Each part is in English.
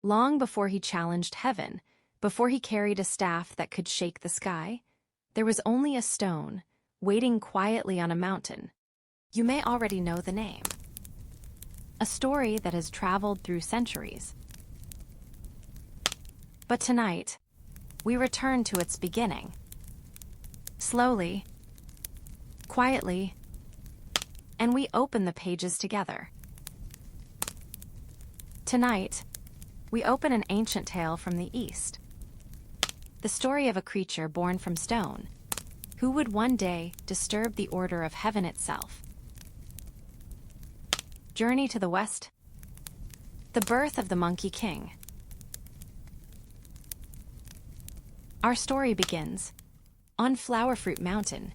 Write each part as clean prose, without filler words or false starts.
Long before he challenged heaven, before he carried a staff that could shake the sky, there was only a stone, waiting quietly on a mountain. You may already know the name. A story that has traveled through centuries. But tonight, we return to its beginning. Slowly, quietly, and we open the pages together. Tonight, we open an ancient tale from the East. The story of a creature born from stone, who would one day disturb the order of heaven itself. Journey to the West. The birth of the Monkey King. Our story begins on Flowerfruit Mountain.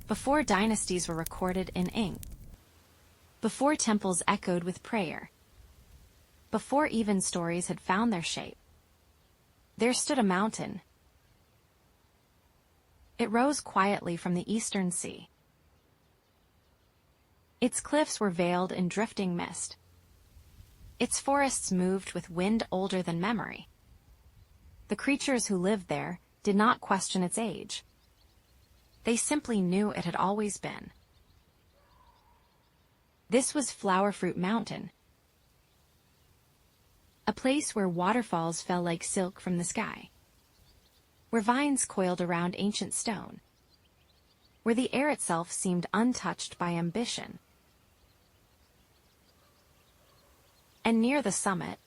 Before dynasties were recorded in ink, before temples echoed with prayer, before even stories had found their shape, there stood a mountain. It rose quietly from the eastern sea. Its cliffs were veiled in drifting mist. Its forests moved with wind older than memory. The creatures who lived there did not question its age. They simply knew it had always been. This was Flowerfruit Mountain, a place where waterfalls fell like silk from the sky, where vines coiled around ancient stone, where the air itself seemed untouched by ambition. And near the summit,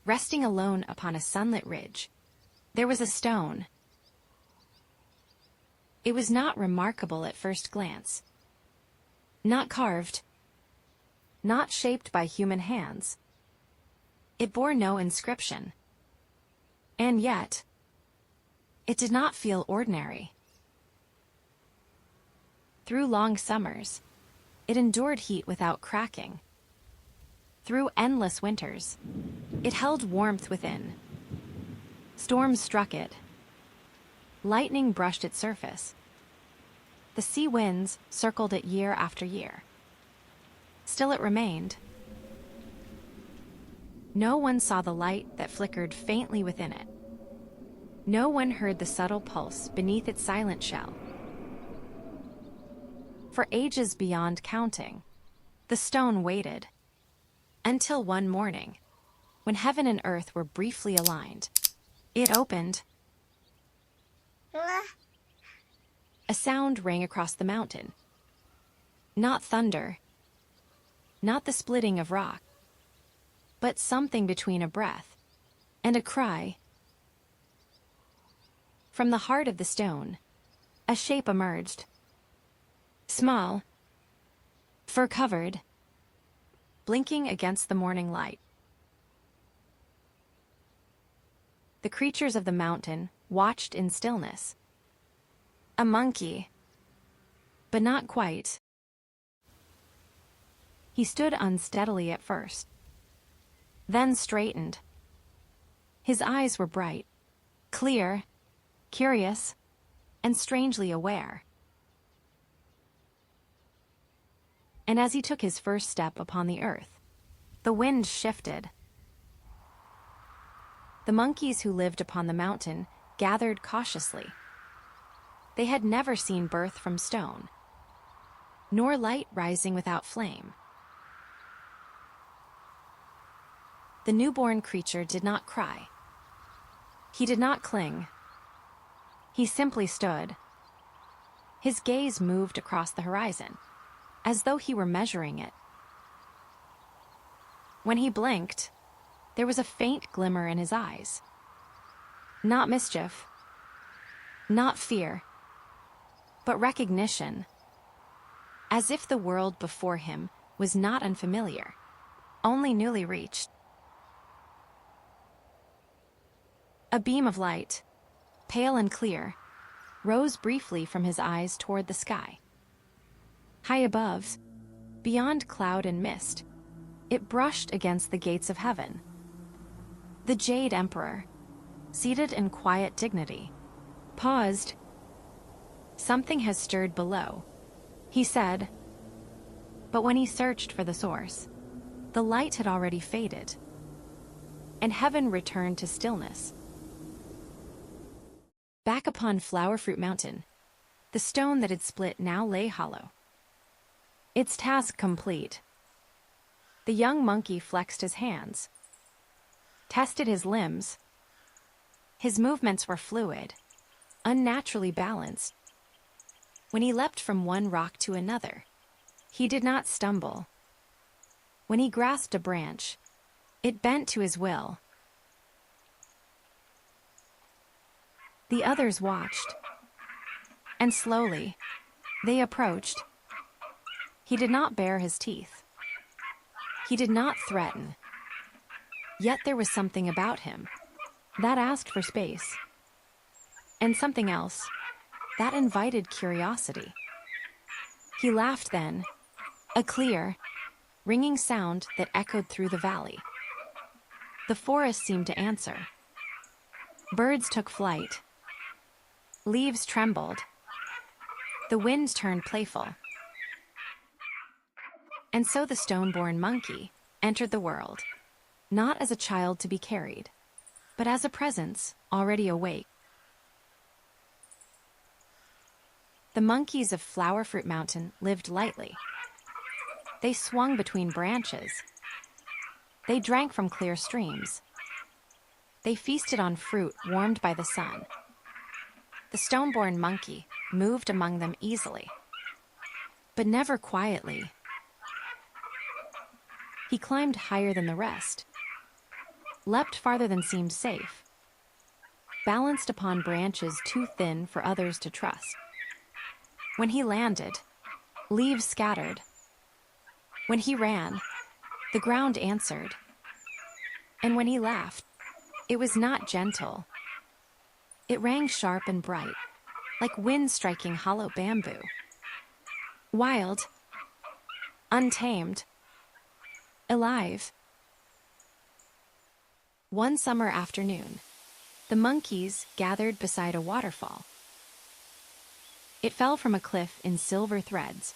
resting alone upon a sunlit ridge, there was a stone. It was not remarkable at first glance. Not carved. Not shaped by human hands. It bore no inscription. And yet, it did not feel ordinary. Through long summers, it endured heat without cracking. Through endless winters, it held warmth within. Storms struck it. Lightning brushed its surface. The sea winds circled it year after year. Still it remained. No one saw the light that flickered faintly within it. No one heard the subtle pulse beneath its silent shell. For ages beyond counting, the stone waited. Until one morning, when heaven and earth were briefly aligned, it opened. A sound rang across the mountain. Not thunder, not the splitting of rock, but something between a breath and a cry. From the heart of the stone, a shape emerged. Small, fur-covered, blinking against the morning light. The creatures of the mountain watched in stillness. A monkey, but not quite. He stood unsteadily at first, then straightened. His eyes were bright, clear, curious, and strangely aware. And as he took his first step upon the earth, the wind shifted. The monkeys who lived upon the mountain gathered cautiously. They had never seen birth from stone, nor light rising without flame. The newborn creature did not cry. He did not cling. He simply stood. His gaze moved across the horizon, as though he were measuring it. When he blinked, there was a faint glimmer in his eyes. Not mischief, not fear, but recognition, as if the world before him was not unfamiliar, only newly reached. A beam of light, pale and clear, rose briefly from his eyes toward the sky. High above, beyond cloud and mist, it brushed against the gates of heaven. The Jade Emperor, seated in quiet dignity, paused. Something has stirred below, he said. But when he searched for the source, the light had already faded. and heaven returned to stillness. Back upon Flower Fruit Mountain, the stone that had split now lay hollow. Its task complete. The young monkey flexed his hands, tested his limbs. His movements were fluid, unnaturally balanced. When he leapt from one rock to another, he did not stumble. When he grasped a branch, it bent to his will. The others watched, and slowly, they approached. He did not bare his teeth. He did not threaten. Yet there was something about him that asked for space, and something else that invited curiosity. He laughed then, a clear, ringing sound that echoed through the valley. The forest seemed to answer. Birds took flight. Leaves trembled. The wind turned playful. And so the stone-born monkey entered the world, not as a child to be carried, but as a presence already awake. The monkeys of Flower Fruit Mountain lived lightly. They swung between branches. They drank from clear streams. They feasted on fruit warmed by the sun. The stone-born monkey moved among them easily, but never quietly. He climbed higher than the rest, leapt farther than seemed safe, balanced upon branches too thin for others to trust. When he landed, leaves scattered. When he ran, the ground answered. And when he laughed, it was not gentle. It rang sharp and bright, like wind striking hollow bamboo. Wild, untamed, alive. One summer afternoon, the monkeys gathered beside a waterfall. It fell from a cliff in silver threads,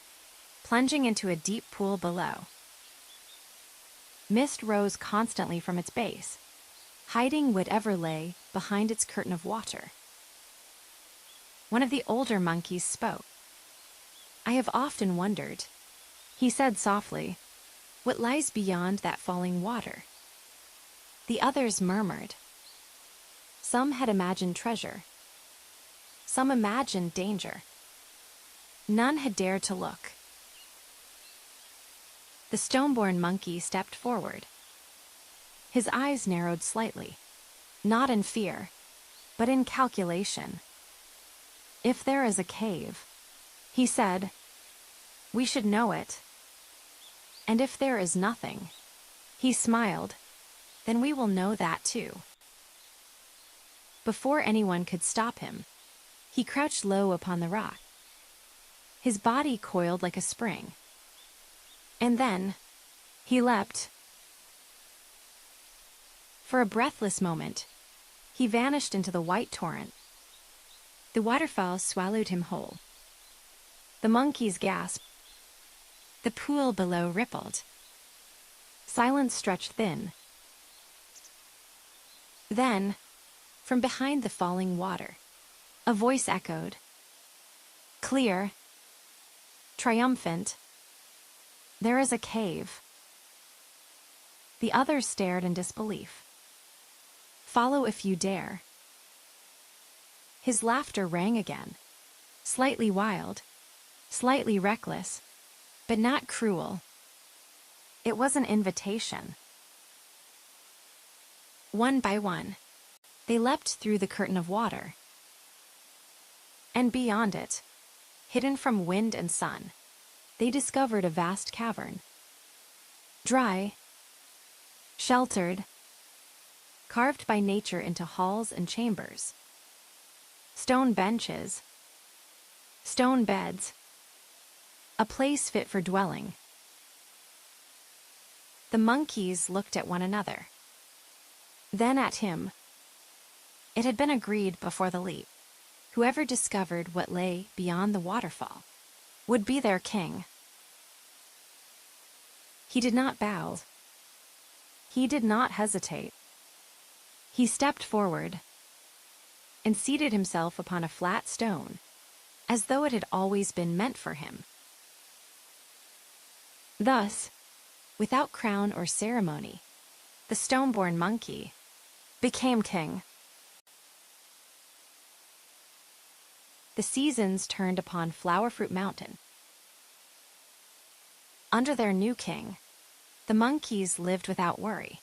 plunging into a deep pool below. Mist rose constantly from its base, hiding whatever lay behind its curtain of water. One of the older monkeys spoke. "I have often wondered," he said softly, "what lies beyond that falling water." The others murmured. Some had imagined treasure. Some imagined danger. None had dared to look. The stone-born monkey stepped forward. His eyes narrowed slightly, not in fear, but in calculation. "If there is a cave," he said, "we should know it. And if there is nothing," he smiled, "then we will know that too." Before anyone could stop him, he crouched low upon the rock. His body coiled like a spring. And then, he leapt. For a breathless moment, he vanished into the white torrent. The waterfall swallowed him whole. The monkeys gasped. The pool below rippled. Silence stretched thin. Then, from behind the falling water, a voice echoed. Clear, triumphant. "There is a cave." The others stared in disbelief. "Follow if you dare." His laughter rang again, slightly wild, slightly reckless, but not cruel. It was an invitation. One by one, they leapt through the curtain of water. And beyond it, hidden from wind and sun, they discovered a vast cavern. Dry, sheltered, carved by nature into halls and chambers. Stone benches, stone beds, a place fit for dwelling. The monkeys looked at one another, then at him. It had been agreed before the leap. Whoever discovered what lay beyond the waterfall would be their king. He did not bow. He did not hesitate. He stepped forward and seated himself upon a flat stone, as though it had always been meant for him. Thus, without crown or ceremony, the stone-born monkey became king. The seasons turned upon Flowerfruit Mountain. Under their new king, the monkeys lived without worry.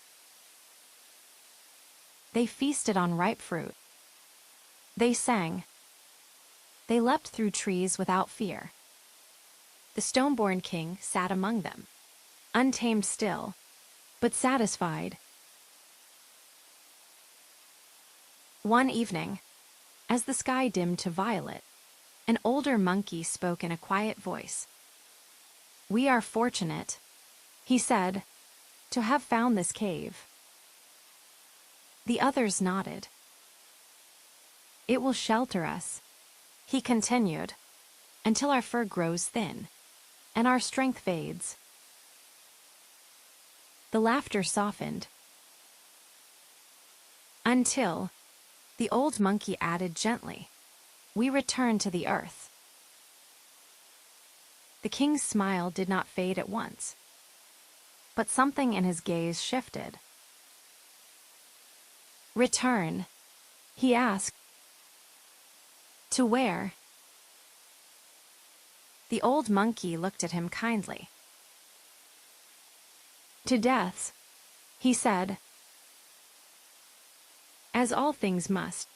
They feasted on ripe fruit. They sang. They leapt through trees without fear. The stone-born king sat among them, untamed still, but satisfied. One evening, as the sky dimmed to violet, an older monkey spoke in a quiet voice. "We are fortunate," he said, "to have found this cave." The others nodded. "It will shelter us," he continued, "until our fur grows thin and our strength fades." The laughter softened. Until, the old monkey added gently, "we return to the earth." The king's smile did not fade at once, but something in his gaze shifted. "Return?" he asked. "To where?" The old monkey looked at him kindly. "To death," he said, "as all things must."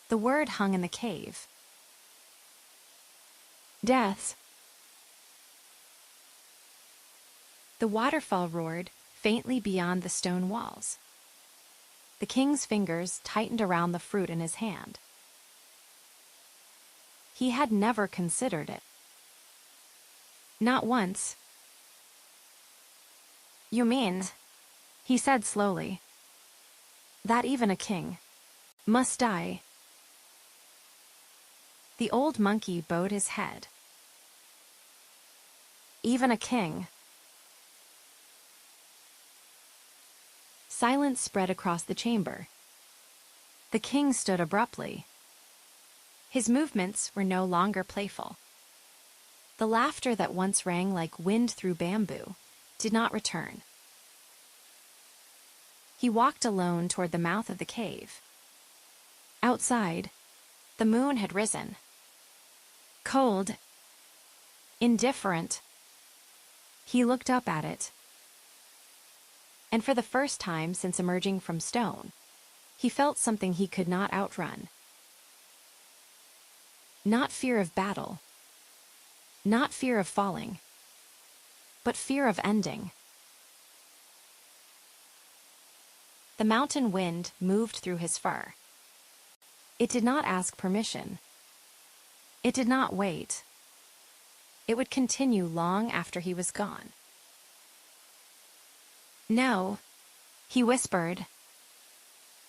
The word hung in the cave. Death. The waterfall roared faintly beyond the stone walls. The king's fingers tightened around the fruit in his hand. He had never considered it. Not once. "You mean," he said slowly, "that even a king must die?" The old monkey bowed his head. "Even a king." Silence spread across the chamber. The king stood abruptly. His movements were no longer playful. The laughter that once rang like wind through bamboo did not return. He walked alone toward the mouth of the cave. Outside, the moon had risen. Cold, indifferent, he looked up at it. And for the first time since emerging from stone, he felt something he could not outrun. Not fear of battle, not fear of falling, but fear of ending. The mountain wind moved through his fur. It did not ask permission. It did not wait. It would continue long after he was gone. "No," he whispered,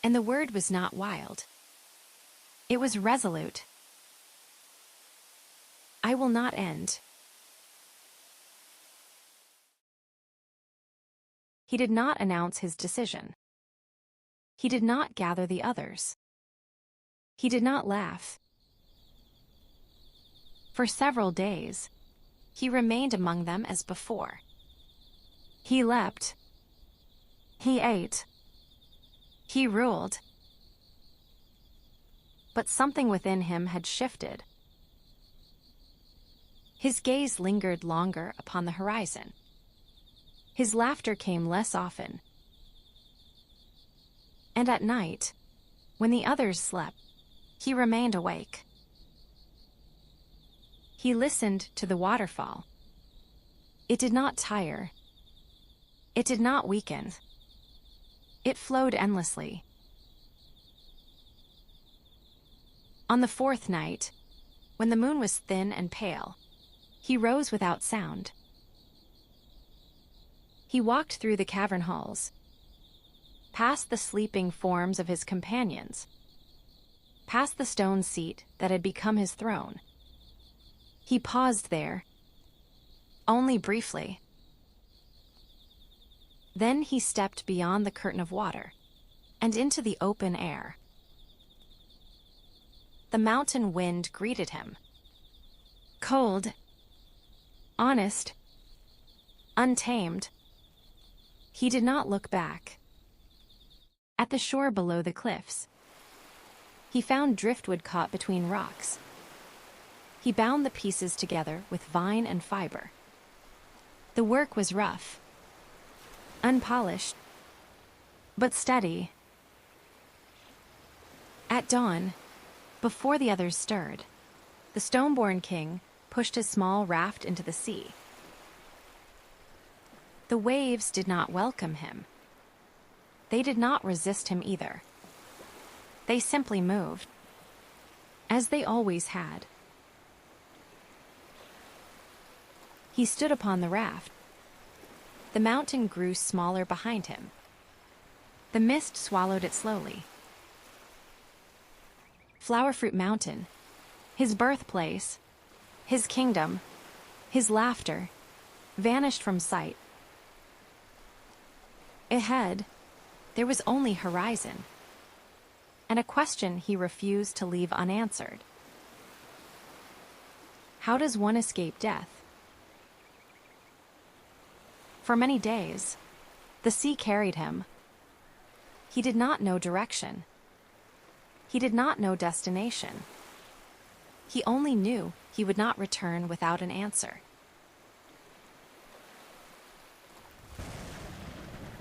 and the word was not wild. It was resolute. "I will not end." He did not announce his decision. He did not gather the others. He did not laugh. For several days, he remained among them as before. He leapt. He ate. He ruled. But something within him had shifted. His gaze lingered longer upon the horizon. His laughter came less often. And at night, when the others slept, he remained awake. He listened to the waterfall. It did not tire. It did not weaken. It flowed endlessly. On the fourth night, when the moon was thin and pale, he rose without sound. He walked through the cavern halls, past the sleeping forms of his companions, past the stone seat that had become his throne. He paused there, only briefly. Then he stepped beyond the curtain of water and into the open air. The mountain wind greeted him. Cold, honest, untamed. He did not look back. At the shore below the cliffs, he found driftwood caught between rocks. He bound the pieces together with vine and fiber. The work was rough, unpolished, but steady. At dawn, before the others stirred, the stone-born king pushed his small raft into the sea. The waves did not welcome him. They did not resist him either. They simply moved, as they always had. He stood upon the raft. The mountain grew smaller behind him. The mist swallowed it slowly. Flowerfruit Mountain, his birthplace, his kingdom, his laughter, vanished from sight. Ahead, there was only horizon, and a question he refused to leave unanswered. How does one escape death? For many days, the sea carried him. He did not know direction. He did not know destination. He only knew he would not return without an answer.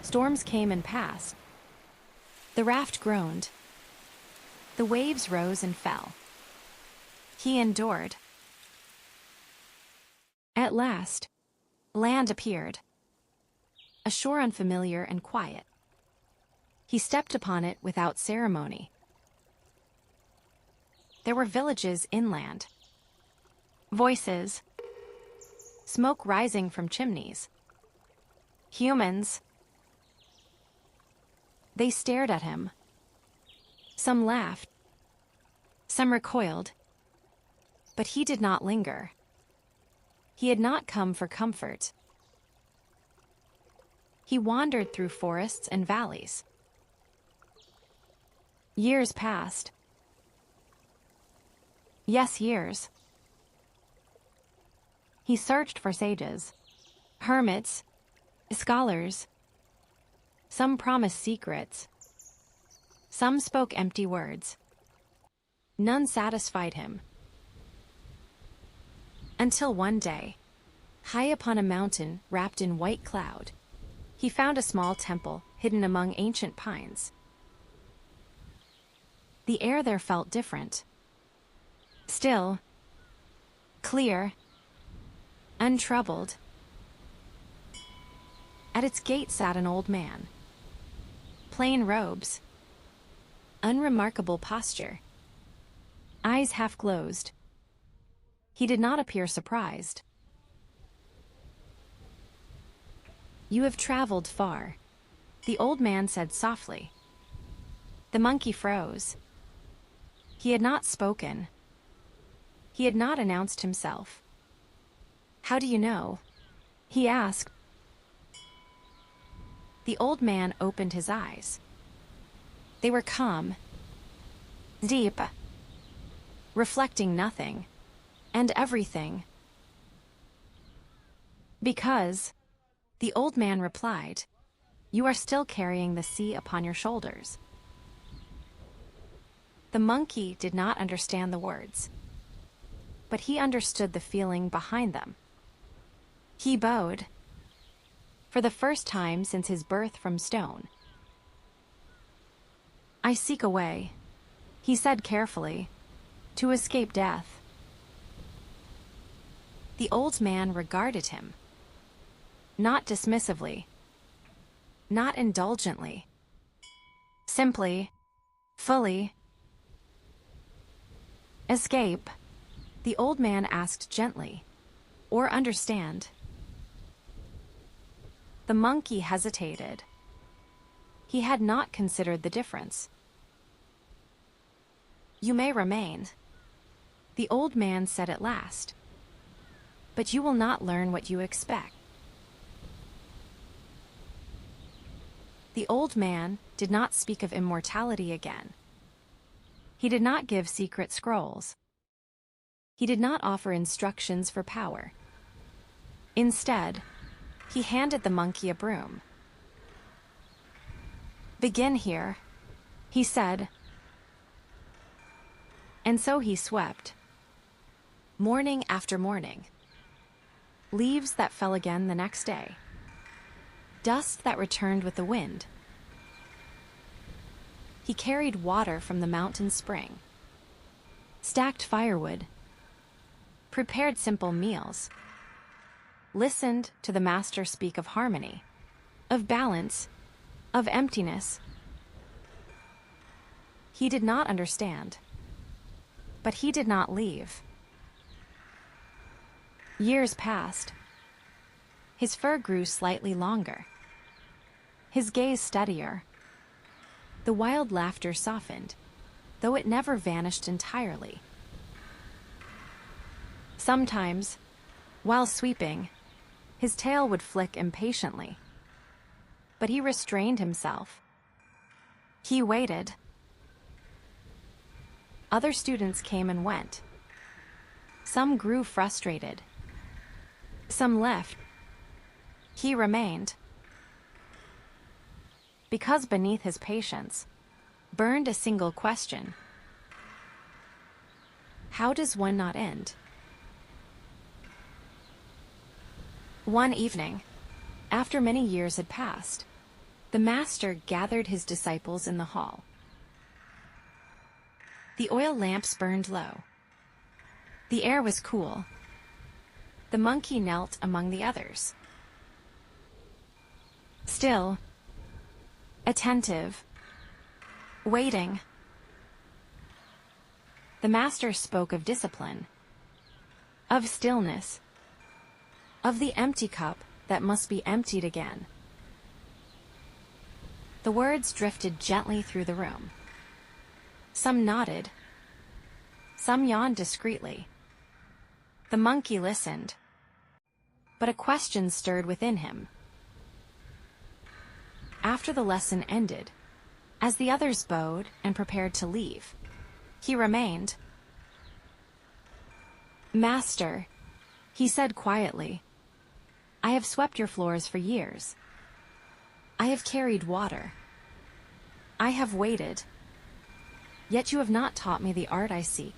Storms came and passed. The raft groaned. The waves rose and fell. He endured. At last, land appeared. A shore unfamiliar and quiet. He stepped upon it without ceremony. There were villages inland. Voices. Smoke rising from chimneys. Humans. They stared at him. Some laughed. Some recoiled. But he did not linger. He had not come for comfort. He wandered through forests and valleys. Years passed. Yes, years. He searched for sages, hermits, scholars. Some promised secrets. Some spoke empty words. None satisfied him. Until one day, high upon a mountain wrapped in white cloud, he found a small temple hidden among ancient pines. The air there felt different. Still, clear, untroubled. At its gate sat an old man. Plain robes, unremarkable posture, eyes half closed. He did not appear surprised. "You have traveled far," the old man said softly. The monkey froze. He had not spoken. He had not announced himself. "How do you know?" he asked. The old man opened his eyes. They were calm, deep, reflecting nothing and everything. "Because," the old man replied, "you are still carrying the sea upon your shoulders." The monkey did not understand the words, but he understood the feeling behind them. He bowed, for the first time since his birth from stone. "I seek a way," he said carefully, "to escape death." The old man regarded him, not dismissively, not indulgently, simply, fully. "Escape?" the old man asked gently, "or understand?" The monkey hesitated. He had not considered the difference. "You may remain," the old man said at last, "but you will not learn what you expect." The old man did not speak of immortality again. He did not give secret scrolls. He did not offer instructions for power. Instead, he handed the monkey a broom. "Begin here," he said. And so he swept, morning after morning. Leaves that fell again the next day. Dust that returned with the wind. He carried water from the mountain spring, stacked firewood, prepared simple meals, listened to the master speak of harmony, of balance, of emptiness. He did not understand, but he did not leave. Years passed. His fur grew slightly longer, his gaze steadier. The wild laughter softened, though it never vanished entirely. Sometimes, while sweeping, his tail would flick impatiently. But he restrained himself. He waited. Other students came and went. Some grew frustrated. Some left. He remained. Because beneath his patience burned a single question. How does one not end? One evening, after many years had passed, the master gathered his disciples in the hall. The oil lamps burned low. The air was cool. The monkey knelt among the others. Still, attentive, waiting. The master spoke of discipline, of stillness, of the empty cup that must be emptied again. The words drifted gently through the room. Some nodded. Some yawned discreetly. The monkey listened, but a question stirred within him. After the lesson ended, as the others bowed and prepared to leave, he remained. "Master," he said quietly, "I have swept your floors for years. I have carried water. I have waited. Yet you have not taught me the art I seek."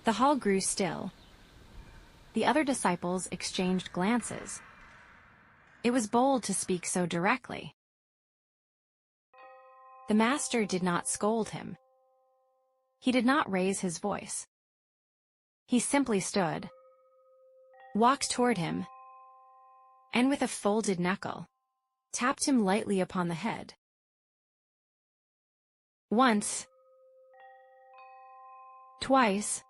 The hall grew still. The other disciples exchanged glances. It was bold to speak so directly. The master did not scold him. He did not raise his voice. He simply stood, walked toward him, and with a folded knuckle, tapped him lightly upon the head. Once, twice,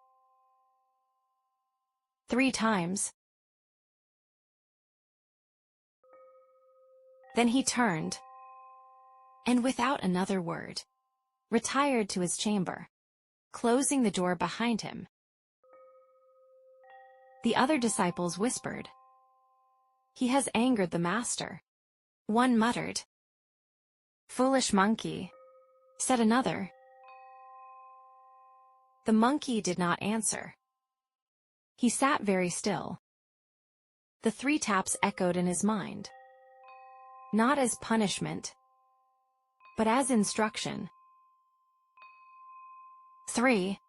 3 times. Then he turned, and without another word, retired to his chamber, closing the door behind him. The other disciples whispered, "He has angered the master." One muttered. "Foolish monkey," said another. The monkey did not answer. He sat very still. The 3 taps echoed in his mind, not as punishment, but as instruction. 3.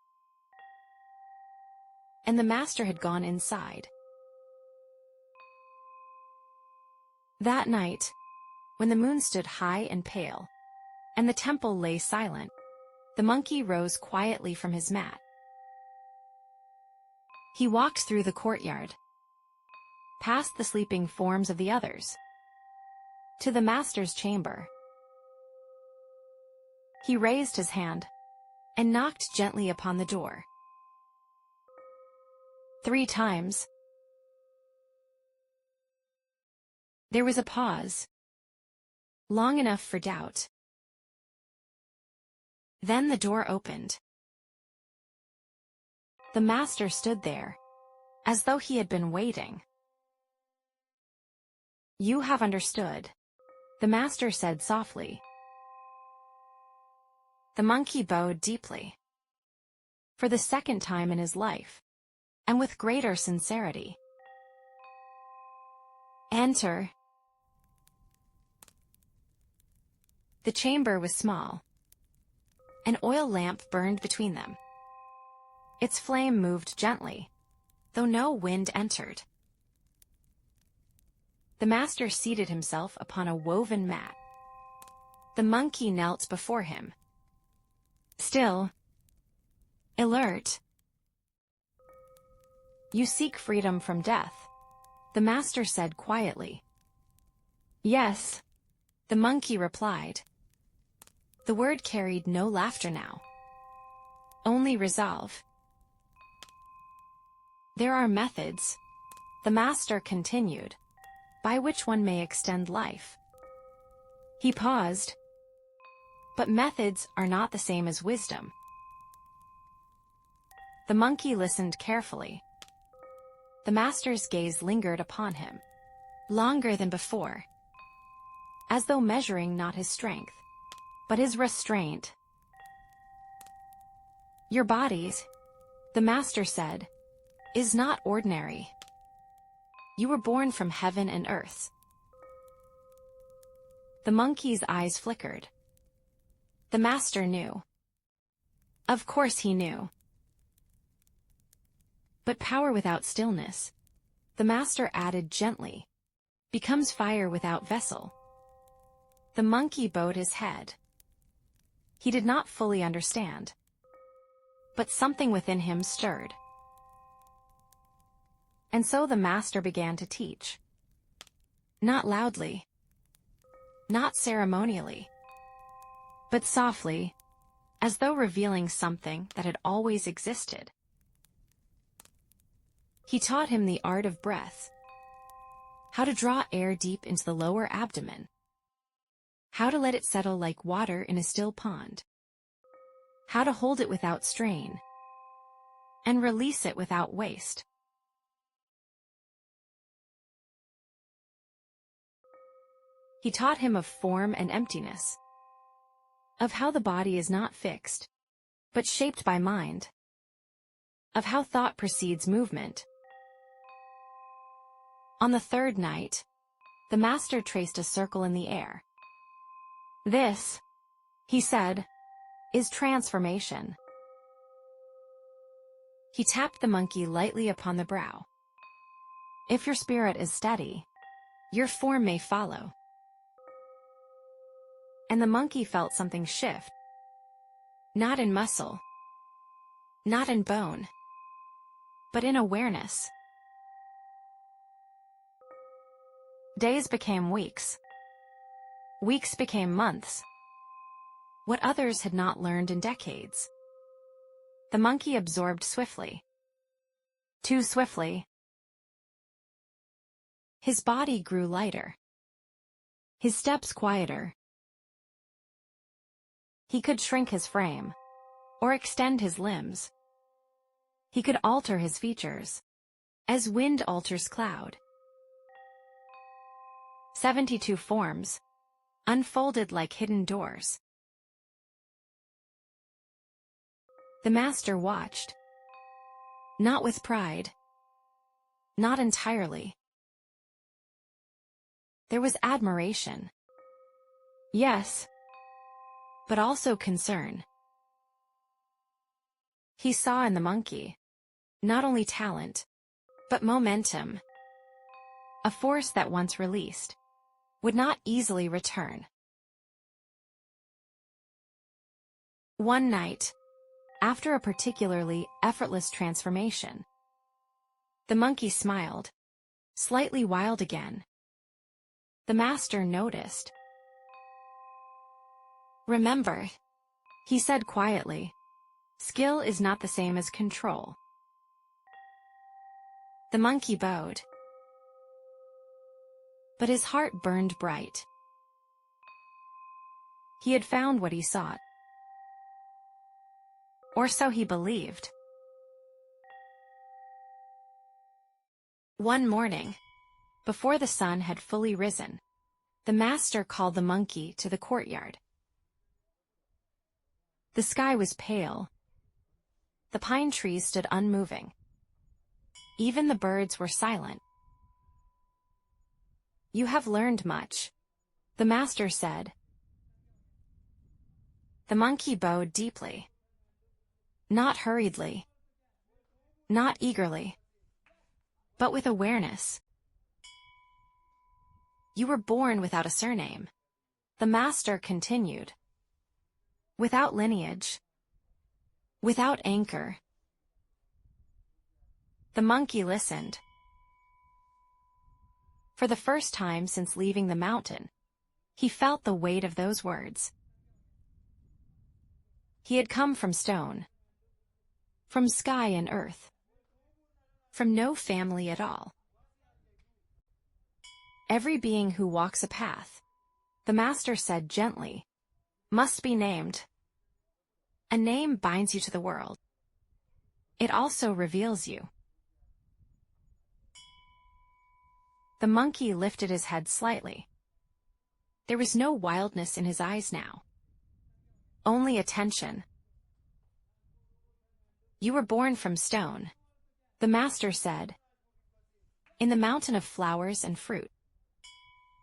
And the master had gone inside. That night, when the moon stood high and pale, and the temple lay silent, the monkey rose quietly from his mat. He walked through the courtyard, past the sleeping forms of the others, to the master's chamber. He raised his hand and knocked gently upon the door. 3 times. There was a pause, long enough for doubt. Then the door opened. The master stood there, as though he had been waiting. "You have understood," the master said softly. The monkey bowed deeply. For the second time in his life, and with greater sincerity. Enter. The chamber was small. An oil lamp burned between them. Its flame moved gently, though no wind entered. The master seated himself upon a woven mat. The monkey knelt before him. Still, alert. You seek freedom from death, the master said quietly. Yes, the monkey replied. The word carried no laughter now. Only resolve. There are methods, the master continued, by which one may extend life. He paused. But methods are not the same as wisdom. The monkey listened carefully. The master's gaze lingered upon him, longer than before, as though measuring not his strength, but his restraint. Your bodies, the master said, is not ordinary. You were born from heaven and earth. The monkey's eyes flickered. The master knew. Of course he knew. But power without stillness, the master added gently, becomes fire without vessel. The monkey bowed his head. He did not fully understand. But something within him stirred. And so the master began to teach. Not loudly. Not ceremonially. But softly, as though revealing something that had always existed. He taught him the art of breath. How to draw air deep into the lower abdomen. How to let it settle like water in a still pond. How to hold it without strain. And release it without waste. He taught him of form and emptiness. Of how the body is not fixed, but shaped by mind. Of how thought precedes movement. On the third night, the master traced a circle in the air. This, he said, is transformation. He tapped the monkey lightly upon the brow. If your spirit is steady, your form may follow. And the monkey felt something shift. Not in muscle. Not in bone. But in awareness. Days became weeks. Weeks became months. What others had not learned in decades. The monkey absorbed swiftly. Too swiftly. His body grew lighter. His steps quieter. He could shrink his frame, or extend his limbs. He could alter his features, as wind alters cloud. 72 forms, unfolded like hidden doors. The master watched. Not with pride. Not entirely. There was admiration. Yes. But also concern. He saw in the monkey, not only talent, but momentum. A force that once released, would not easily return. One night, after a particularly effortless transformation, the monkey smiled, slightly wild again. The master noticed. Remember, he said quietly, skill is not the same as control. The monkey bowed. But his heart burned bright. He had found what he sought. Or so he believed. One morning, before the sun had fully risen, The master called the monkey to the courtyard. The sky was pale. The pine trees stood unmoving. Even the birds were silent. "You have learned much," the master said. The monkey bowed deeply. Not hurriedly. Not eagerly. But with awareness. "You were born without a surname," the master continued. "Without lineage. Without anchor." The monkey listened. For the first time since leaving the mountain, he felt the weight of those words. He had come from stone. From sky and earth. From no family at all. "Every being who walks a path," the master said gently, "must be named. A name binds you to the world. It also reveals you." The monkey lifted his head slightly. There was no wildness in his eyes now. Only attention. "You were born from stone," the master said. "In the mountain of flowers and fruit.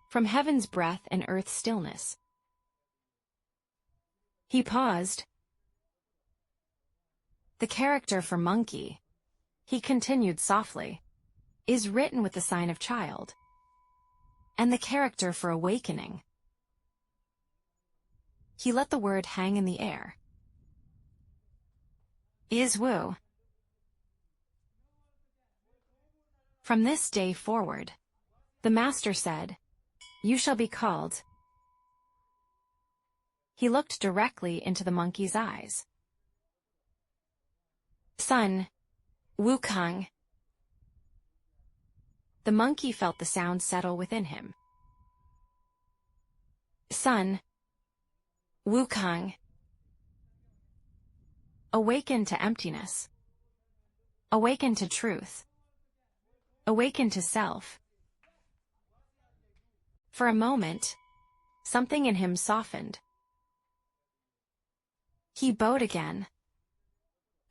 From heaven's breath and earth's stillness." He paused. "The character for monkey," he continued softly, "is written with the sign of child. And the character for awakening." He let the word hang in the air. "Is Wu. From this day forward," the master said, "you shall be called." He looked directly into the monkey's eyes. "Sun Wukong." The monkey felt the sound settle within him. "Sun Wukong." Awaken to emptiness. Awaken to truth. Awaken to self. For a moment, something in him softened. He bowed again.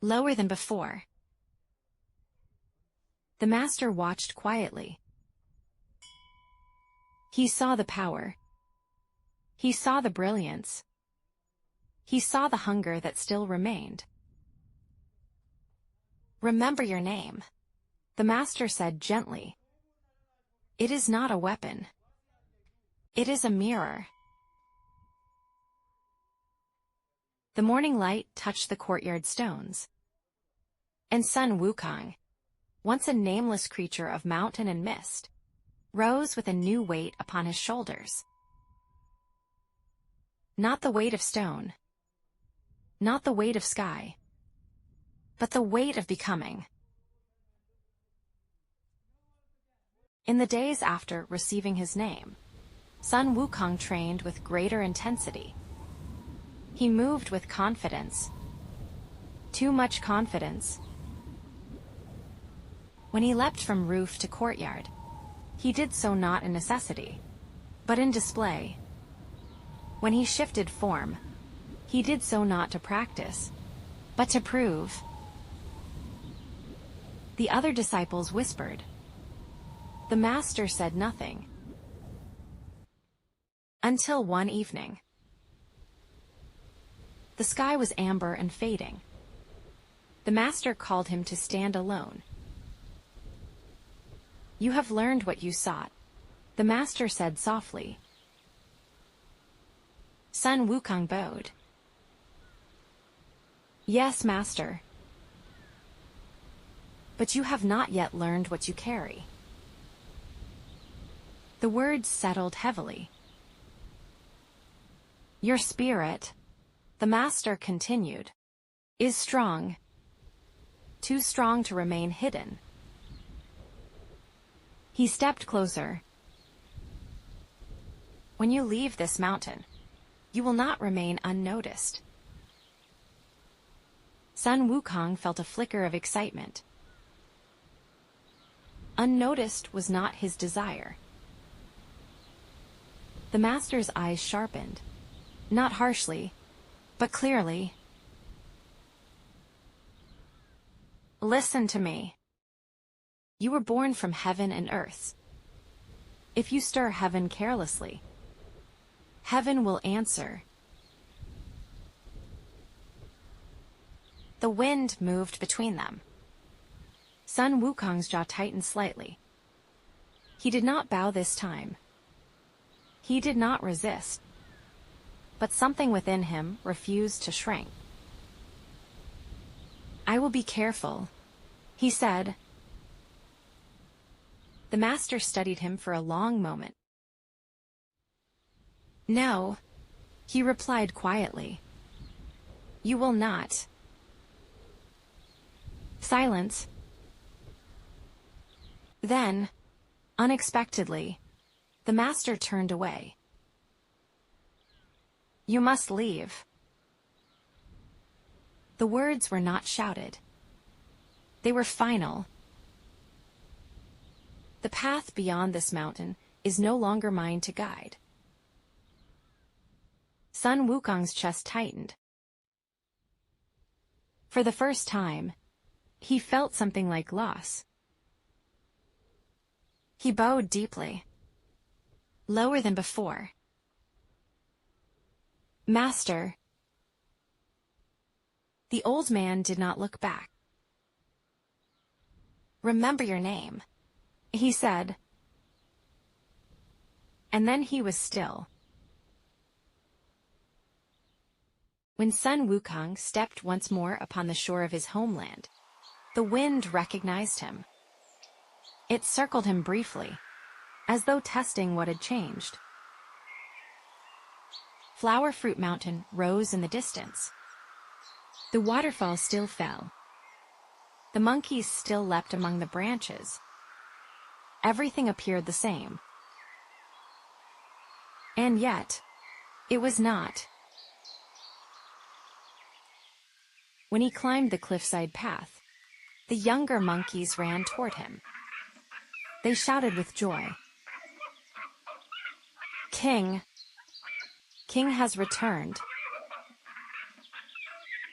Lower than before. The master watched quietly. He saw the power. He saw the brilliance. He saw the hunger that still remained. "Remember your name," the master said gently. "It is not a weapon. It is a mirror." The morning light touched the courtyard stones. And Sun Wukong, once a nameless creature of mountain and mist, rose with a new weight upon his shoulders. Not the weight of stone. Not the weight of sky. But the weight of becoming. In the days after receiving his name, Sun Wukong trained with greater intensity. He moved with confidence. Too much confidence. When he leapt from roof to courtyard, he did so not in necessity, but in display. When he shifted form, he did so not to practice, but to prove. The other disciples whispered. The master said nothing. Until one evening. The sky was amber and fading. The master called him to stand alone. "You have learned what you sought," the master said softly. Sun Wukong bowed. "Yes, master. But you have not yet learned what you carry." The words settled heavily. "Your spirit," the master continued, "is strong. Too strong to remain hidden." He stepped closer. "When you leave this mountain, you will not remain unnoticed." Sun Wukong felt a flicker of excitement. Unnoticed was not his desire. The master's eyes sharpened, not harshly, but clearly. Listen to me. You were born from heaven and earth. If you stir heaven carelessly, heaven will answer. The wind moved between them. Sun Wukong's jaw tightened slightly. He did not bow this time. He did not resist. But something within him refused to shrink. I will be careful, he said. The master studied him for a long moment. No, he replied quietly. You will not. Silence. Then, unexpectedly, the master turned away. You must leave. The words were not shouted. They were final. The path beyond this mountain is no longer mine to guide. Sun Wukong's chest tightened. For the first time, he felt something like loss. He bowed deeply, lower than before. Master. The old man did not look back. Remember your name, he said. And then he was still. When Sun Wukong stepped once more upon the shore of his homeland, the wind recognized him. It circled him briefly, as though testing what had changed. Flower Fruit Mountain rose in the distance. The waterfall still fell. The monkeys still leapt among the branches. Everything appeared the same. And yet, it was not. When he climbed the cliffside path, the younger monkeys ran toward him. They shouted with joy. King! King has returned.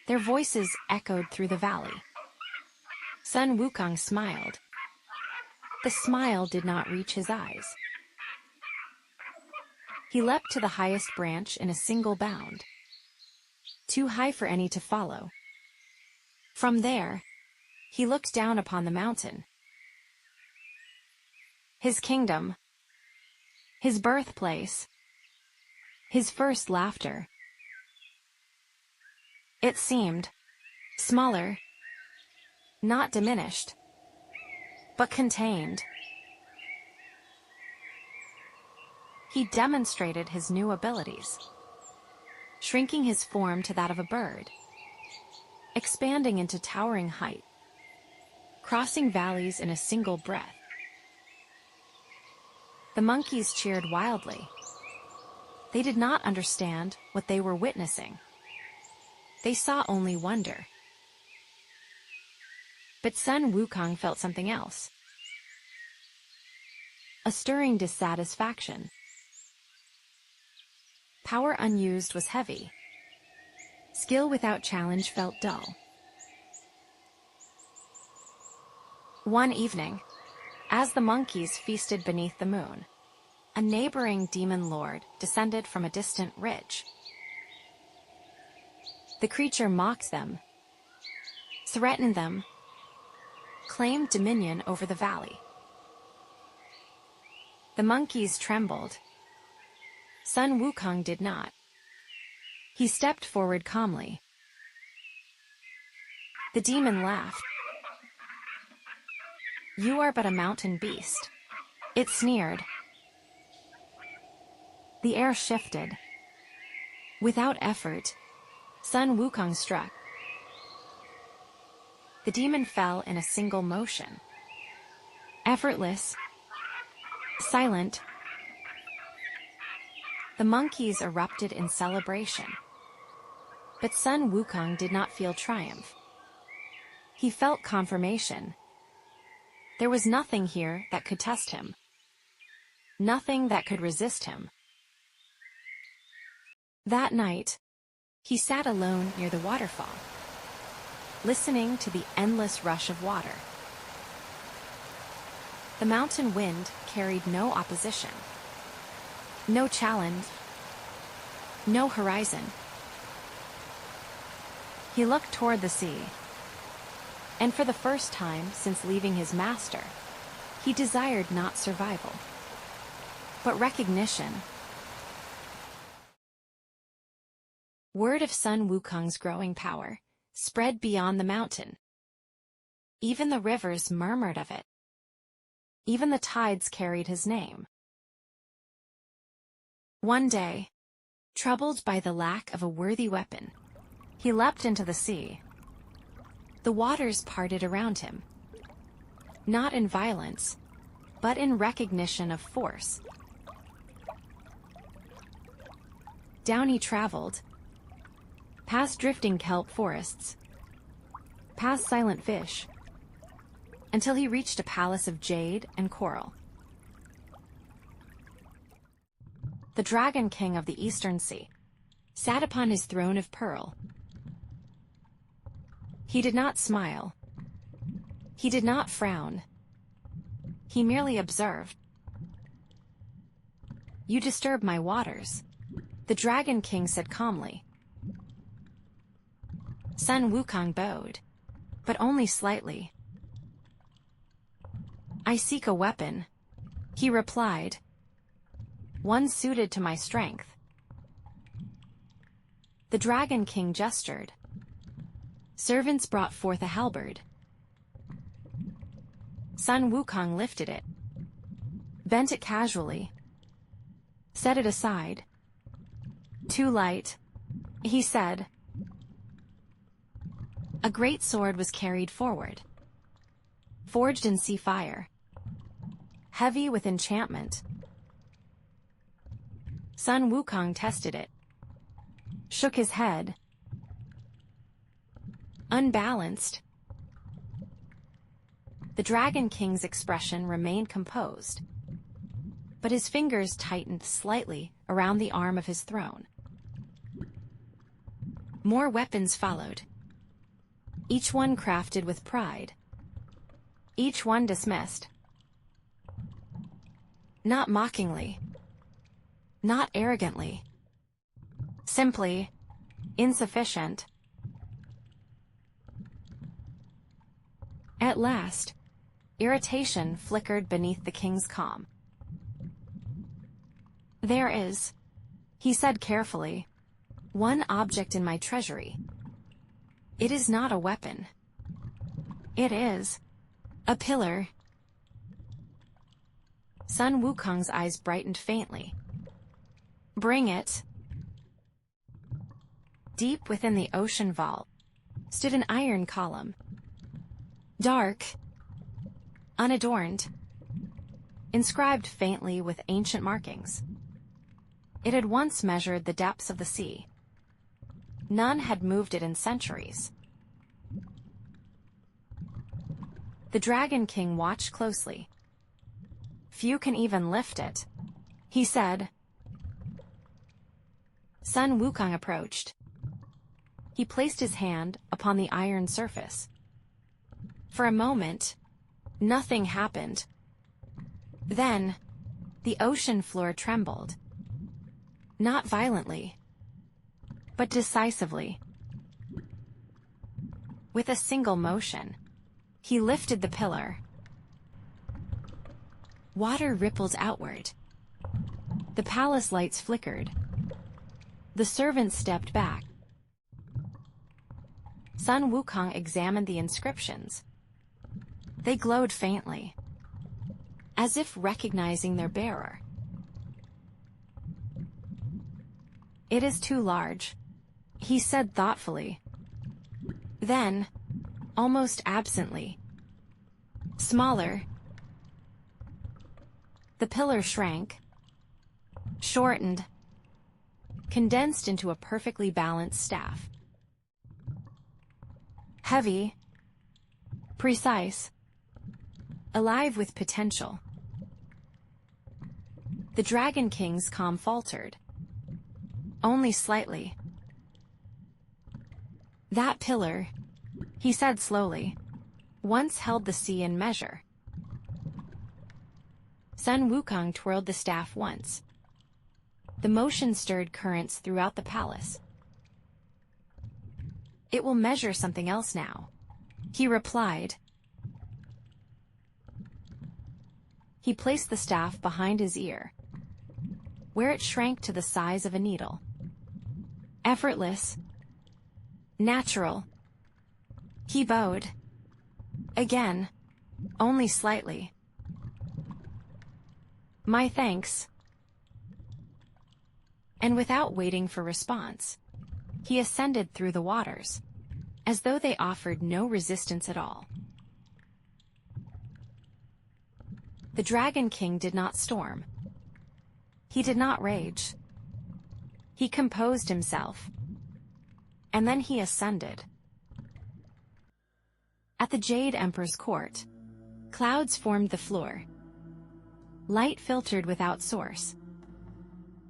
Their voices echoed through the valley. Sun Wukong smiled. The smile did not reach his eyes. He leapt to the highest branch in a single bound, too high for any to follow. From there, he looked down upon the mountain. His kingdom, his birthplace, his first laughter. It seemed smaller, not diminished, but contained. He demonstrated his new abilities, shrinking his form to that of a bird, expanding into towering height, crossing valleys in a single breath. The monkeys cheered wildly. They did not understand what they were witnessing. They saw only wonder. But Sun Wukong felt something else. A stirring dissatisfaction. Power unused was heavy. Skill without challenge felt dull. One evening, as the monkeys feasted beneath the moon, a neighboring demon lord descended from a distant ridge. The creature mocked them, threatened them, claimed dominion over the valley. The monkeys trembled. Sun Wukong did not. He stepped forward calmly. The demon laughed. You are but a mountain beast, it sneered. The air shifted. Without effort, Sun Wukong struck. The demon fell in a single motion. Effortless, silent. The monkeys erupted in celebration. But Sun Wukong did not feel triumph. He felt confirmation. There was nothing here that could test him. Nothing that could resist him. That night, he sat alone near the waterfall, listening to the endless rush of water. The mountain wind carried no opposition, no challenge, no horizon. He looked toward the sea, and for the first time since leaving his master, he desired not survival, but recognition. Word of Sun Wukong's growing power spread beyond the mountain. Even the rivers murmured of it. Even the tides carried his name. One day, troubled by the lack of a worthy weapon, he leapt into the sea. The waters parted around him, not in violence, but in recognition of force. Down he traveled, past drifting kelp forests, past silent fish, until he reached a palace of jade and coral. The Dragon King of the Eastern Sea sat upon his throne of pearl. He did not smile. He did not frown. He merely observed. "You disturb my waters," the Dragon King said calmly. Sun Wukong bowed, but only slightly. "I seek a weapon," he replied, "one suited to my strength." The Dragon King gestured. Servants brought forth a halberd. Sun Wukong lifted it, bent it casually, set it aside. "Too light," he said. A great sword was carried forward, forged in sea fire, heavy with enchantment. Sun Wukong tested it, shook his head. Unbalanced. The Dragon King's expression remained composed, but his fingers tightened slightly around the arm of his throne. More weapons followed, each one crafted with pride, each one dismissed. Not mockingly, not arrogantly, simply insufficient. At last, irritation flickered beneath the king's calm. "There is," he said carefully, "one object in my treasury. It is not a weapon. It is a pillar." Sun Wukong's eyes brightened faintly. "Bring it." Deep within the ocean vault stood an iron column. Dark, unadorned, inscribed faintly with ancient markings. It had once measured the depths of the sea. None had moved it in centuries. The Dragon King watched closely. "Few can even lift it," he said. Sun Wukong approached. He placed his hand upon the iron surface. For a moment, nothing happened. Then, the ocean floor trembled. Not violently, but decisively. With a single motion, he lifted the pillar. Water rippled outward. The palace lights flickered. The servants stepped back. Sun Wukong examined the inscriptions. They glowed faintly, as if recognizing their bearer. "It is too large," he said thoughtfully. Then, almost absently, "Smaller." The pillar shrank, shortened, condensed into a perfectly balanced staff. Heavy, precise, alive with potential. The Dragon King's calm faltered. only slightly. That pillar, he said slowly, once held the sea in measure. Sun Wukong twirled the staff once. The motion stirred currents throughout the palace. It will measure something else now, he replied. He placed the staff behind his ear, where it shrank to the size of a needle. Effortless. Natural. He bowed. Again, only slightly. My thanks. And without waiting for response, he ascended through the waters, as though they offered no resistance at all. The Dragon King did not storm. He did not rage. He composed himself, and then he ascended. At the Jade Emperor's court, clouds formed the floor. Light filtered without source.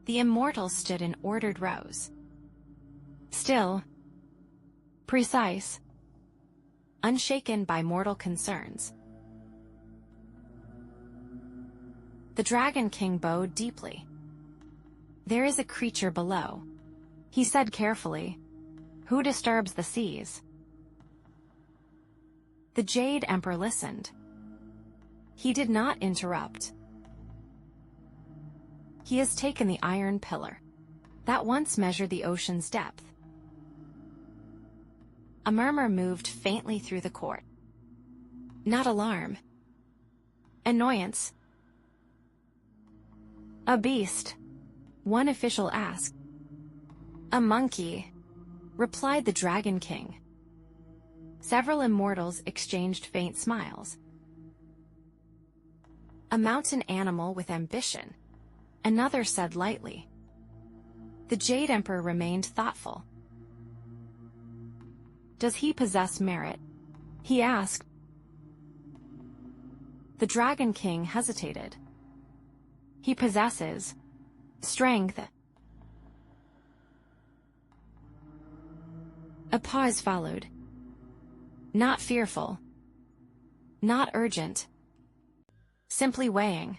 The immortals stood in ordered rows. Still, precise, unshaken by mortal concerns. The Dragon King bowed deeply. There is a creature below, he said carefully. Who disturbs the seas? The Jade Emperor listened. He did not interrupt. He has taken the iron pillar that once measured the ocean's depth. A murmur moved faintly through the court. Not alarm. Annoyance. A beast, one official asked. A monkey, replied the Dragon King. Several immortals exchanged faint smiles. A mountain animal with ambition, another said lightly. The Jade Emperor remained thoughtful. Does he possess merit? He asked. The Dragon King hesitated. He possesses strength. A pause followed. Not fearful. Not urgent. Simply weighing.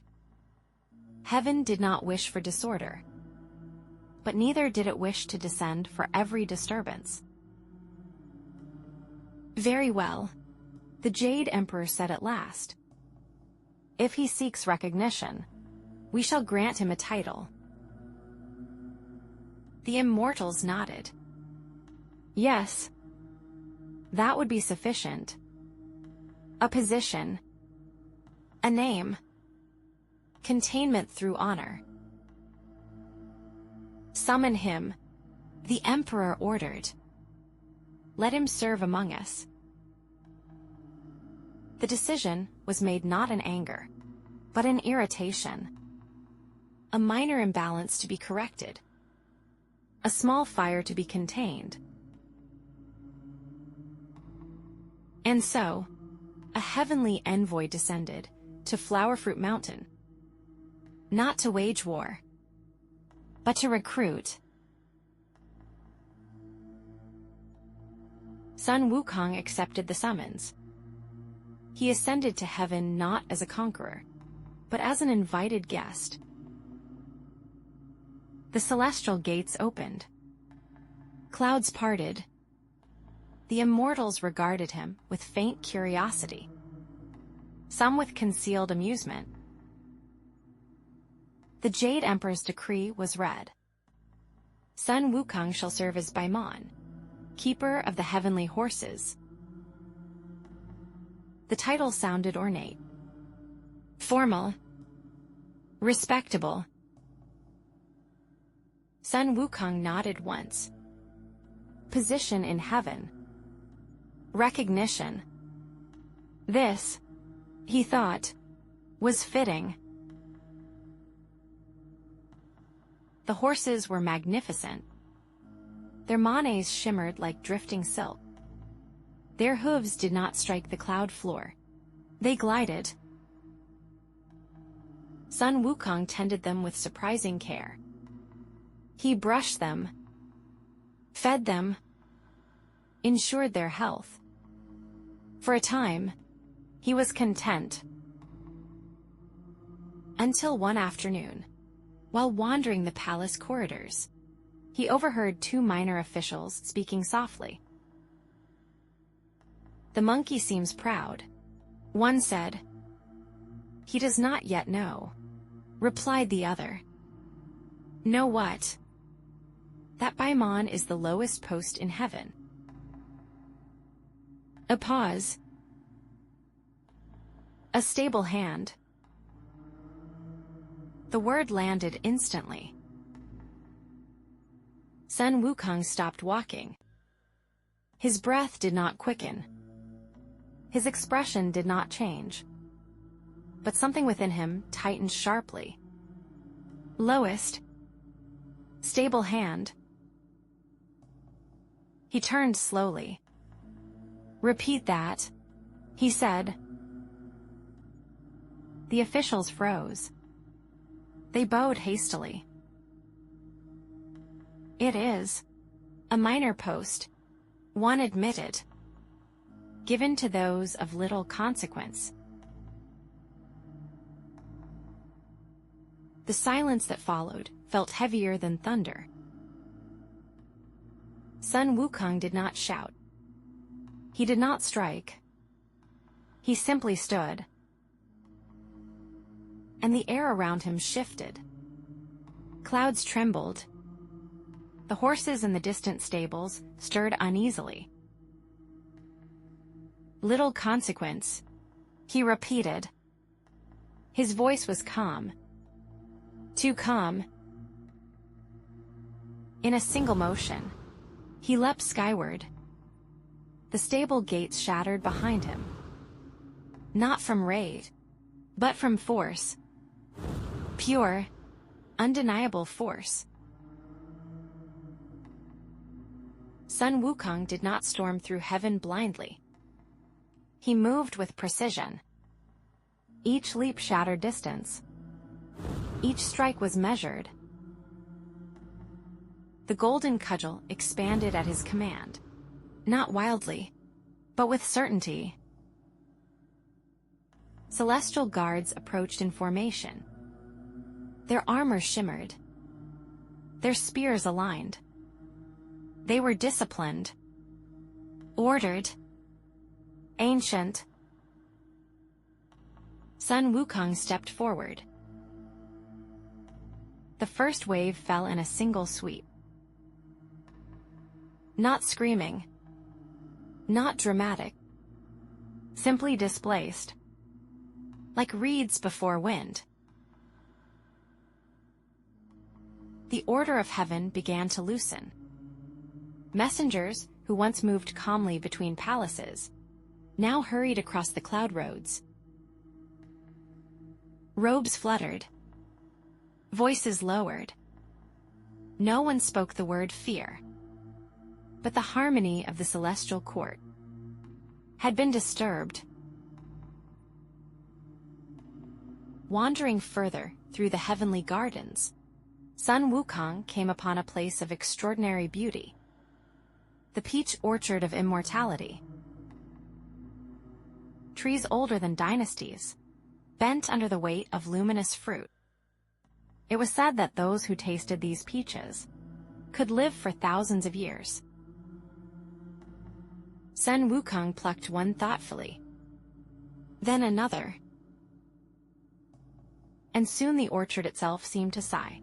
Heaven did not wish for disorder, but neither did it wish to descend for every disturbance. Very well, the Jade Emperor said at last. If he seeks recognition, we shall grant him a title. The immortals nodded. Yes, that would be sufficient. A position. A name. Containment through honor. Summon him, the Emperor ordered. Let him serve among us. The decision was made not in anger, but in irritation. A minor imbalance to be corrected. A small fire to be contained. And so, a heavenly envoy descended to Flowerfruit Mountain. Not to wage war, but to recruit. Sun Wukong accepted the summons. He ascended to heaven not as a conqueror, but as an invited guest. The celestial gates opened. Clouds parted. The immortals regarded him with faint curiosity, some with concealed amusement. The Jade Emperor's decree was read. Sun Wukong shall serve as Baimon, keeper of the heavenly horses. The title sounded ornate, formal, respectable. Sun Wukong nodded once. Position in heaven. Recognition. This, he thought, was fitting. The horses were magnificent. Their manes shimmered like drifting silk. Their hooves did not strike the cloud floor. They glided. Sun Wukong tended them with surprising care. He brushed them, fed them, ensured their health. For a time, he was content. Until one afternoon, while wandering the palace corridors, he overheard two minor officials speaking softly. "The monkey seems proud," one said. "He does not yet know," replied the other. "Know what? That Baimon is the lowest post in heaven." A pause. A stable hand. The word landed instantly. Sun Wukong stopped walking. His breath did not quicken. His expression did not change. But something within him tightened sharply. Lowest. Stable hand. He turned slowly. "Repeat that," he said. The officials froze. They bowed hastily. "It is a minor post," one admitted, "given to those of little consequence." The silence that followed felt heavier than thunder. Sun Wukong did not shout. He did not strike. He simply stood. And the air around him shifted. Clouds trembled. The horses in the distant stables stirred uneasily. "Little consequence," he repeated. His voice was calm. Too calm. In a single motion, he leapt skyward. The stable gates shattered behind him. Not from rage, but from force. Pure, undeniable force. Sun Wukong did not storm through heaven blindly. He moved with precision. Each leap shattered distance. Each strike was measured. The golden cudgel expanded at his command, not wildly, but with certainty. Celestial guards approached in formation. Their armor shimmered. Their spears aligned. They were disciplined, ordered, ancient. Sun Wukong stepped forward. The first wave fell in a single sweep. Not screaming, not dramatic, simply displaced, like reeds before wind. The order of heaven began to loosen. Messengers, who once moved calmly between palaces, now hurried across the cloud roads. Robes fluttered. Voices lowered. No one spoke the word fear. But the harmony of the celestial court had been disturbed. Wandering further through the heavenly gardens, Sun Wukong came upon a place of extraordinary beauty. The peach orchard of immortality. Trees older than dynasties, bent under the weight of luminous fruit. It was said that those who tasted these peaches could live for thousands of years. Sun Wukong plucked one thoughtfully, then another. And soon the orchard itself seemed to sigh,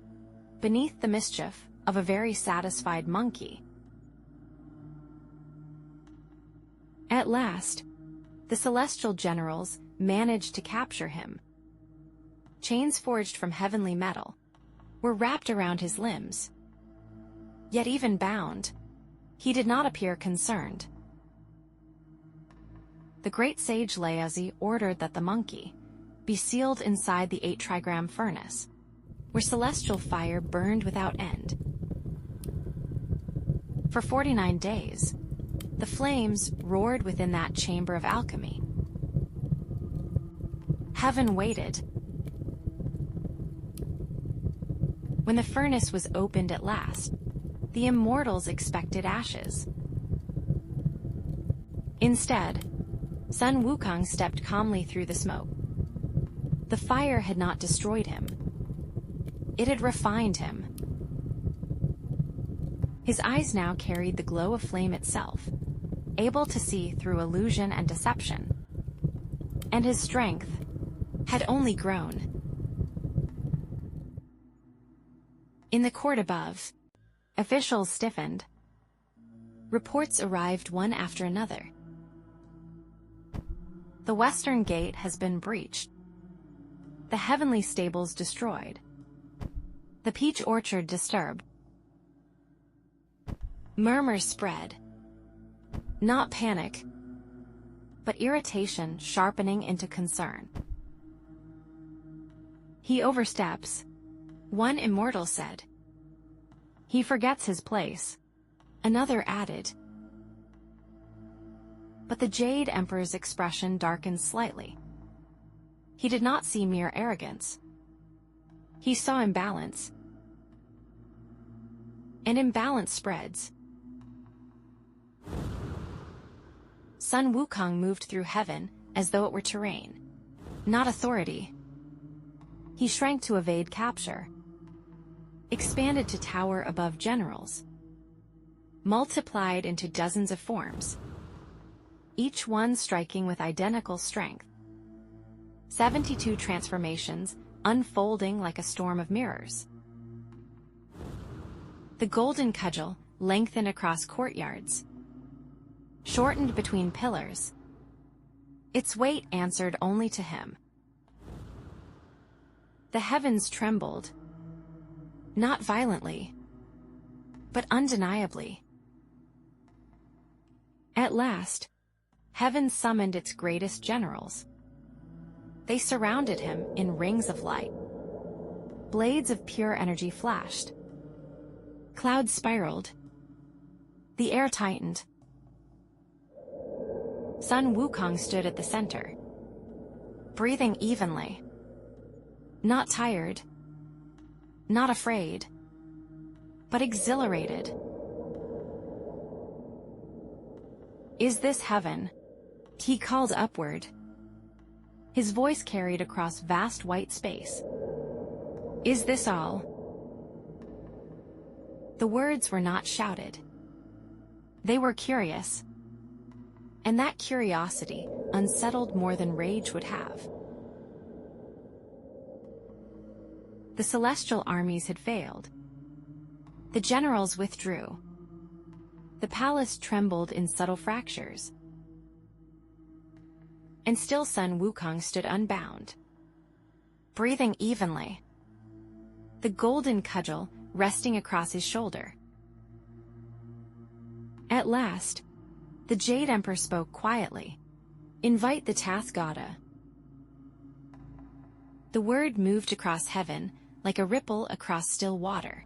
beneath the mischief of a very satisfied monkey. At last, the celestial generals managed to capture him. Chains forged from heavenly metal were wrapped around his limbs. Yet even bound, he did not appear concerned. The great sage Laozi ordered that the monkey be sealed inside the 8-trigram furnace, where celestial fire burned without end. For 49 days, the flames roared within that chamber of alchemy. Heaven waited. When the furnace was opened at last, the immortals expected ashes. Instead, Sun Wukong stepped calmly through the smoke. The fire had not destroyed him. It had refined him. His eyes now carried the glow of flame itself, able to see through illusion and deception. And his strength had only grown. In the court above, officials stiffened. Reports arrived one after another. The western gate has been breached. The heavenly stables destroyed. The peach orchard disturbed. Murmurs spread. Not panic, but irritation sharpening into concern. He oversteps, one immortal said. He forgets his place, another added. But the Jade Emperor's expression darkened slightly. He did not see mere arrogance. He saw imbalance. And imbalance spreads. Sun Wukong moved through heaven as though it were terrain, not authority. He shrank to evade capture, expanded to tower above generals, multiplied into dozens of forms, each one striking with identical strength. 72 transformations unfolding like a storm of mirrors. The golden cudgel lengthened across courtyards, shortened between pillars. Its weight answered only to him. The heavens trembled, not violently, but undeniably. At last, heaven summoned its greatest generals. They surrounded him in rings of light. Blades of pure energy flashed. Clouds spiraled. The air tightened. Sun Wukong stood at the center, breathing evenly. Not tired, not afraid, but exhilarated. Is this heaven? He called upward. His voice carried across vast white space. Is this all? The words were not shouted. They were curious. And that curiosity unsettled more than rage would have. The celestial armies had failed. The generals withdrew. The palace trembled in subtle fractures. And still Sun Wukong stood unbound, breathing evenly, the golden cudgel resting across his shoulder. At last, the Jade Emperor spoke quietly. Invite the Tathgata. The word moved across heaven like a ripple across still water.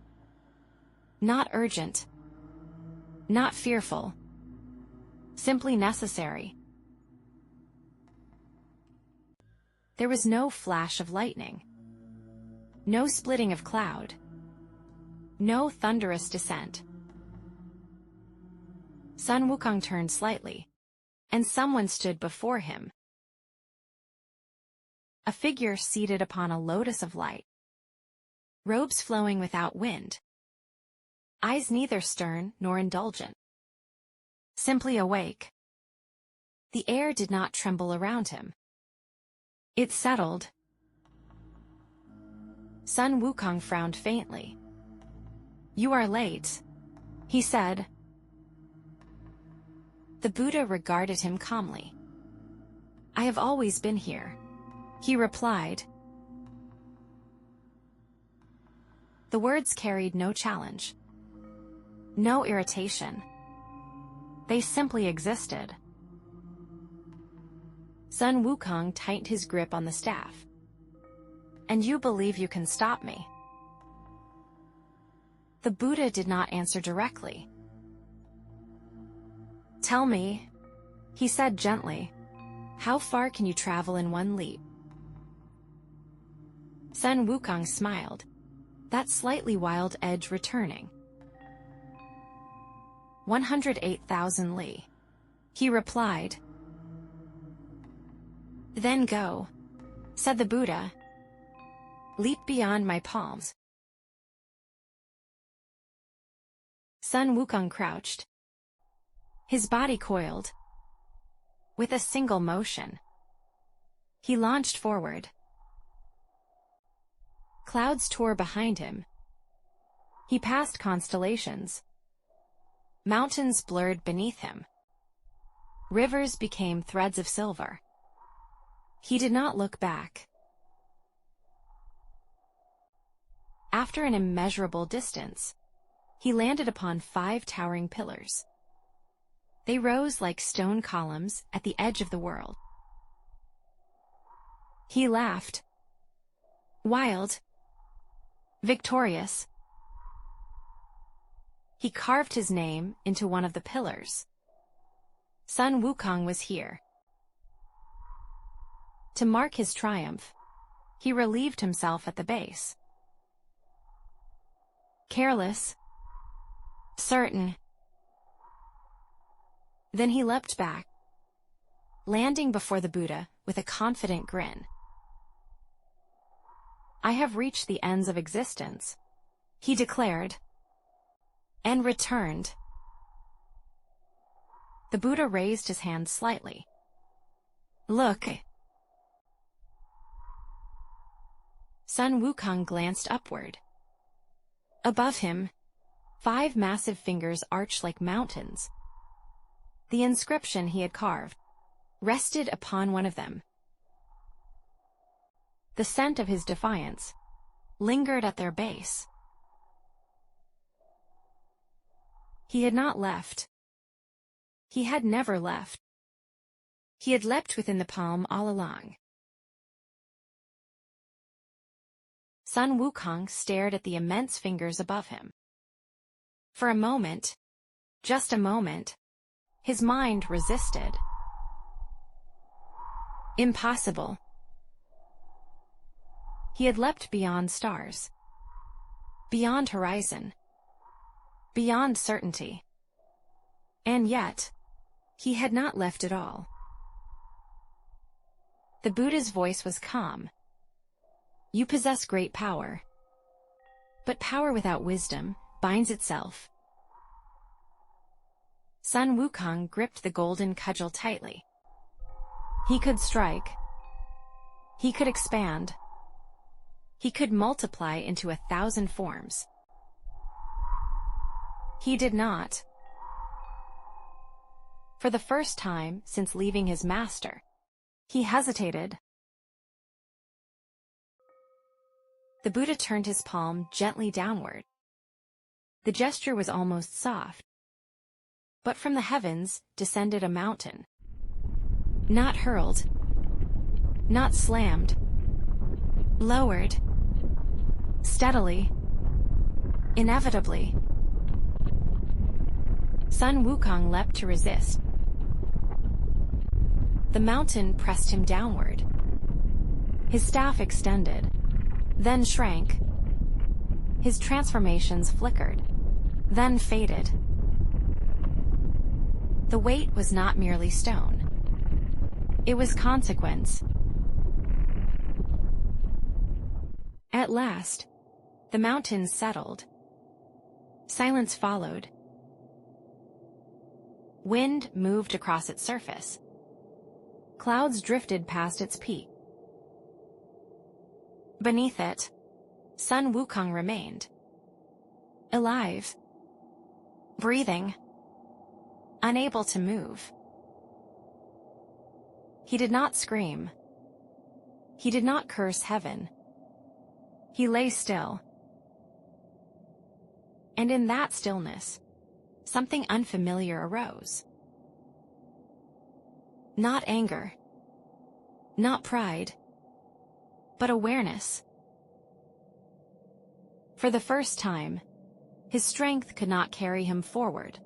Not urgent, not fearful, simply necessary. There was no flash of lightning, no splitting of cloud, no thunderous descent. Sun Wukong turned slightly, and someone stood before him. A figure seated upon a lotus of light, robes flowing without wind, eyes neither stern nor indulgent, simply awake. The air did not tremble around him. It settled. Sun Wukong frowned faintly. You are late, he said. The Buddha regarded him calmly. I have always been here, he replied. The words carried no challenge, no irritation. They simply existed. Sun Wukong tightened his grip on the staff. And you believe you can stop me? The Buddha did not answer directly. Tell me, he said gently, how far can you travel in one leap? Sun Wukong smiled. that slightly wild edge returning. 108,000 li. He replied. Then go, said the Buddha. Leap beyond my palms. Sun Wukong crouched. His body coiled. With a single motion, he launched forward. Clouds tore behind him. He passed constellations. Mountains blurred beneath him. Rivers became threads of silver. He did not look back. After an immeasurable distance, he landed upon 5 towering pillars. They rose like stone columns at the edge of the world. He laughed. Wild. Victorious. He carved his name into one of the pillars. Sun Wukong was here. To mark his triumph, he relieved himself at the base. Careless. Certain. Then he leapt back, landing before the Buddha with a confident grin. I have reached the ends of existence, he declared, and returned. The Buddha raised his hand slightly. Look. Sun Wukong glanced upward. Above him, 5 massive fingers arched like mountains. The inscription he had carved rested upon one of them. The scent of his defiance lingered at their base. He had not left. He had never left. He had leapt within the palm all along. Sun Wukong stared at the immense fingers above him. For a moment, just a moment, his mind resisted. Impossible. He had leapt beyond stars, beyond horizon, beyond certainty. And yet, he had not left at all. The Buddha's voice was calm. You possess great power. But power without wisdom binds itself. Sun Wukong gripped the golden cudgel tightly. He could strike. He could expand. He could multiply into 1,000 forms. He did not. For the first time since leaving his master, he hesitated. The Buddha turned his palm gently downward. The gesture was almost soft. But from the heavens descended a mountain. Not hurled. Not slammed. Lowered. Steadily. Inevitably. Sun Wukong leapt to resist. The mountain pressed him downward. His staff extended, then shrank. His transformations flickered, then faded. The weight was not merely stone. It was consequence. At last, the mountain settled. Silence followed. Wind moved across its surface. Clouds drifted past its peak. Beneath it, Sun Wukong remained. Alive. Breathing. Unable to move. He did not scream. He did not curse heaven. He lay still. And in that stillness, something unfamiliar arose. Not anger. Not pride. But awareness. For the first time, his strength could not carry him forward.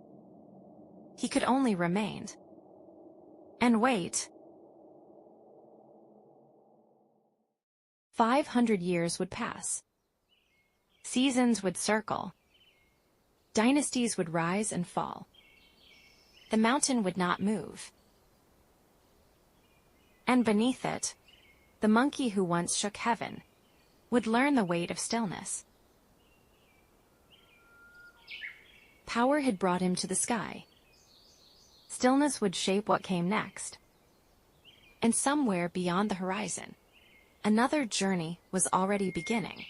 He could only remain. And wait. 500 years would pass. Seasons would circle. Dynasties would rise and fall. The mountain would not move. And beneath it, the monkey who once shook heaven would learn the weight of stillness. Power had brought him to the sky. Stillness would shape what came next. And somewhere beyond the horizon, another journey was already beginning.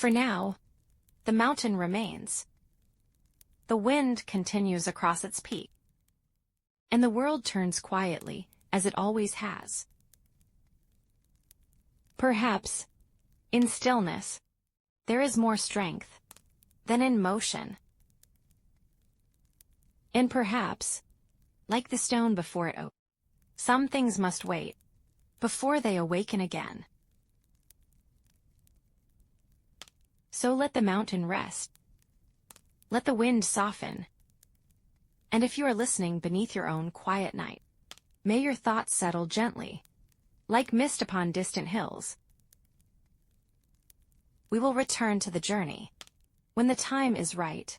For now, the mountain remains. The wind continues across its peak. And the world turns quietly, as it always has. Perhaps, in stillness, there is more strength than in motion. And perhaps, like the stone before it opens, some things must wait before they awaken again. So let the mountain rest. Let the wind soften. And if you are listening beneath your own quiet night, may your thoughts settle gently, like mist upon distant hills. We will return to the journey when the time is right.